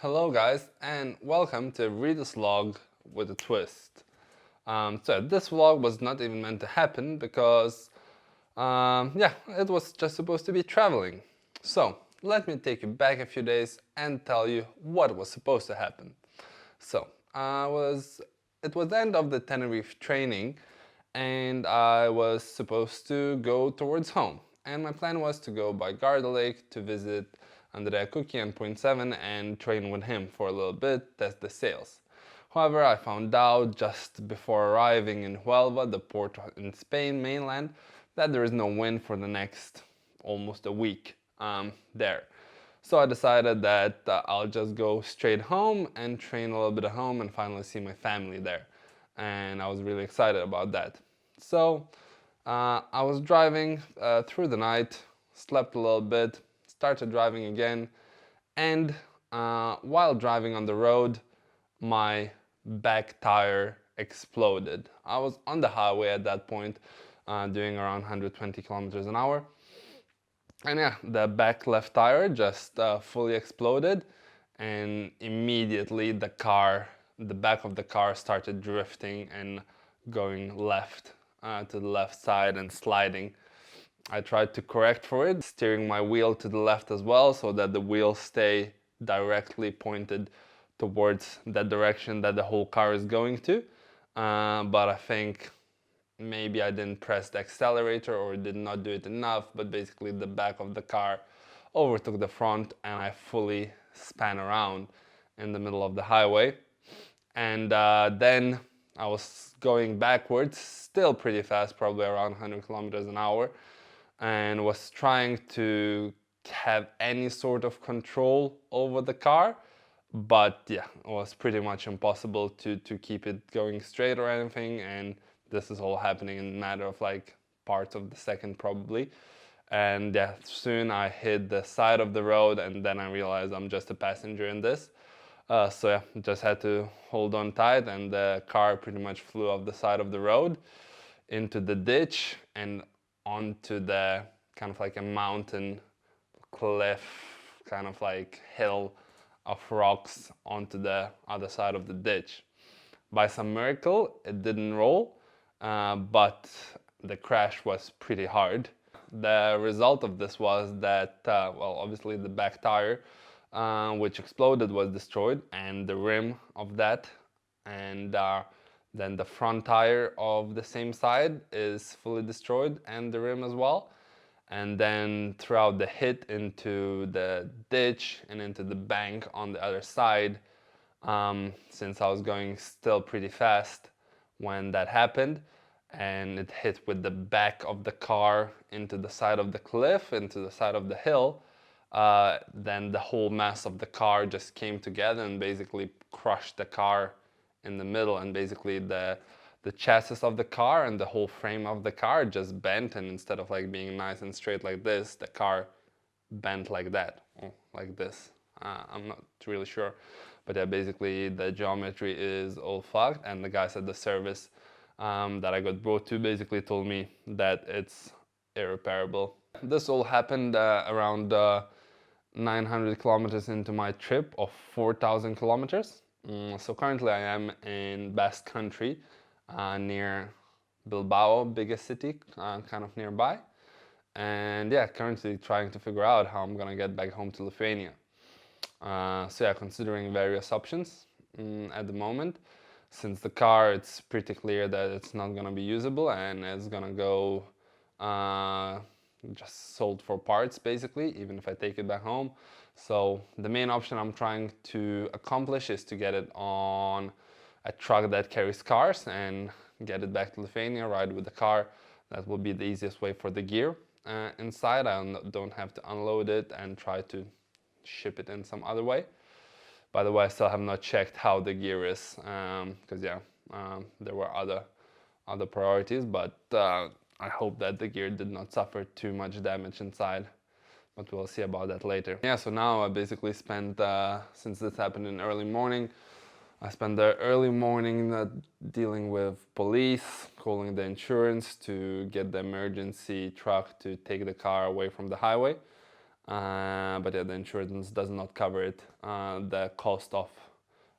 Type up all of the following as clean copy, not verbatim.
Hello guys and welcome to Reader's Log with a twist. So this vlog was not even meant to happen because it was just supposed to be traveling. So let me take you back a few days and tell you what was supposed to happen. So it was the end of the Tenerife training and I was supposed to go towards home. And my plan was to go by Garda Lake to visit Andrea Cookie and Point 7 and train with him for a little bit, test the sails. However, I found out just before arriving in Huelva, the port in Spain mainland, that there is no wind for the next almost a week there. So I decided that I'll just go straight home and train a little bit at home and finally see my family there. And I was really excited about that. So I was driving through the night, slept a little bit, started driving again, and while driving on the road, my back tire exploded. I was on the highway at that point, doing around 120 kilometers an hour. And yeah, the back left tire just fully exploded, and immediately the back of the car started drifting and going left to the left side and sliding. I tried to correct for it, steering my wheel to the left as well so that the wheels stay directly pointed towards that direction that the whole car is going to. But I think maybe I didn't press the accelerator or did not do it enough, but basically the back of the car overtook the front and I fully span around in the middle of the highway. And then I was going backwards, still pretty fast, probably around 100 kilometers an hour, and was trying to have any sort of control over the car. But yeah, it was pretty much impossible to keep it going straight or anything, and this is all happening in a matter of like parts of the second probably. And yeah, soon I hit the side of the road and then I realized I'm just a passenger in this. So yeah, just had to hold on tight and the car pretty much flew off the side of the road into the ditch and onto the kind of like a mountain cliff, kind of like hill of rocks onto the other side of the ditch. By some miracle, it didn't roll, but the crash was pretty hard. The result of this was that, well, obviously the back tire, which exploded, was destroyed, and the rim of that, and then the front tire of the same side is fully destroyed, and the rim as well. And then throughout the hit into the ditch and into the bank on the other side, since I was going still pretty fast when that happened, and it hit with the back of the car into the side of the cliff, into the side of the hill, then the whole mass of the car just came together and basically crushed the car in the middle, and basically the chassis of the car and the whole frame of the car just bent, and instead of like being nice and straight like this, the car bent like that, like this. I'm not really sure, but yeah, basically the geometry is all fucked, and the guys at the service that I got brought to basically told me that it's irreparable. This all happened around 900 kilometers into my trip of 4,000 kilometers. So currently I am in Basque Country, near Bilbao, biggest city, kind of nearby. And yeah, currently trying to figure out how I'm gonna get back home to Lithuania. So yeah, considering various options at the moment. Since the car, it's pretty clear that it's not gonna be usable and it's gonna go just sold for parts basically, even if I take it back home. So the main option I'm trying to accomplish is to get it on a truck that carries cars and get it back to Lithuania, ride with the car. That will be the easiest way for the gear inside. I don't have to unload it and try to ship it in some other way. By the way, I still have not checked how the gear is, because there were other priorities, but I hope that the gear did not suffer too much damage inside, but we'll see about that later. Yeah, so now I basically spent, since this happened in early morning, I spent the early morning dealing with police, calling the insurance to get the emergency truck to take the car away from the highway. But yeah, the insurance does not cover it, the cost of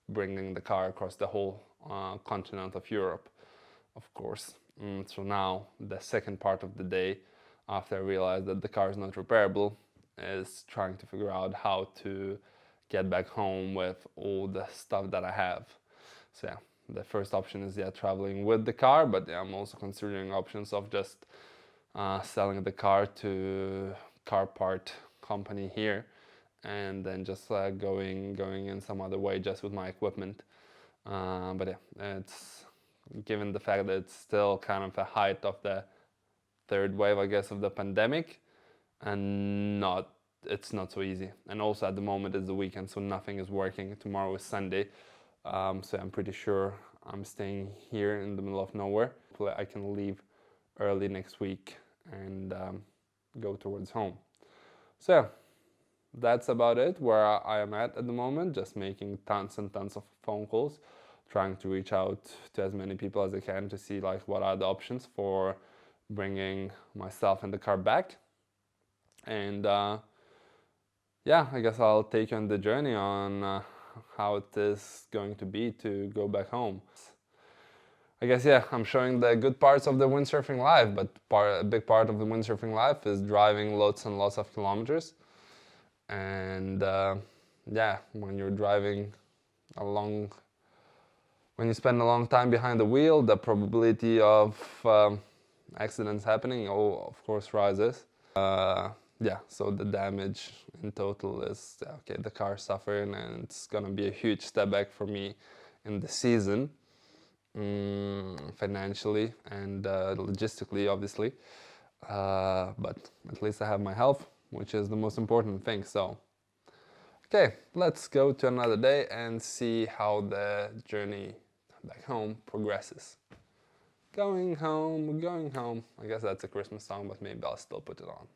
bringing the car across the whole continent of Europe, of course. So now the second part of the day, after I realized that the car is not repairable, is trying to figure out how to get back home with all the stuff that I have. So yeah, the first option is traveling with the car, but yeah, I'm also considering options of just selling the car to car part company here, and then just going in some other way just with my equipment. But yeah, it's given the fact that it's still kind of the height of the third wave, I guess, of the pandemic, and it's not so easy. And also at the moment it's the weekend, so nothing is working. Tomorrow is Sunday, so I'm pretty sure I'm staying here in the middle of nowhere. I can leave early next week and go towards home. So yeah, that's about it where I am at the moment, just making tons and tons of phone calls, trying to reach out to as many people as I can to see like what are the options for bringing myself and the car back. And yeah, I guess I'll take you on the journey on how it is going to be to go back home. I guess, yeah, I'm showing the good parts of the windsurfing life, but a big part of the windsurfing life is driving lots and lots of kilometers. And yeah, when you're driving when you spend a long time behind the wheel, the probability of accidents happening, of course, rises. Yeah, so the damage in total is, okay, the car suffering, and it's gonna be a huge step back for me in the season, financially and logistically, obviously. But at least I have my health, which is the most important thing. So, okay, let's go to another day and see how the journey back home progresses. Going home, going home. I guess that's a Christmas song, but maybe I'll still put it on.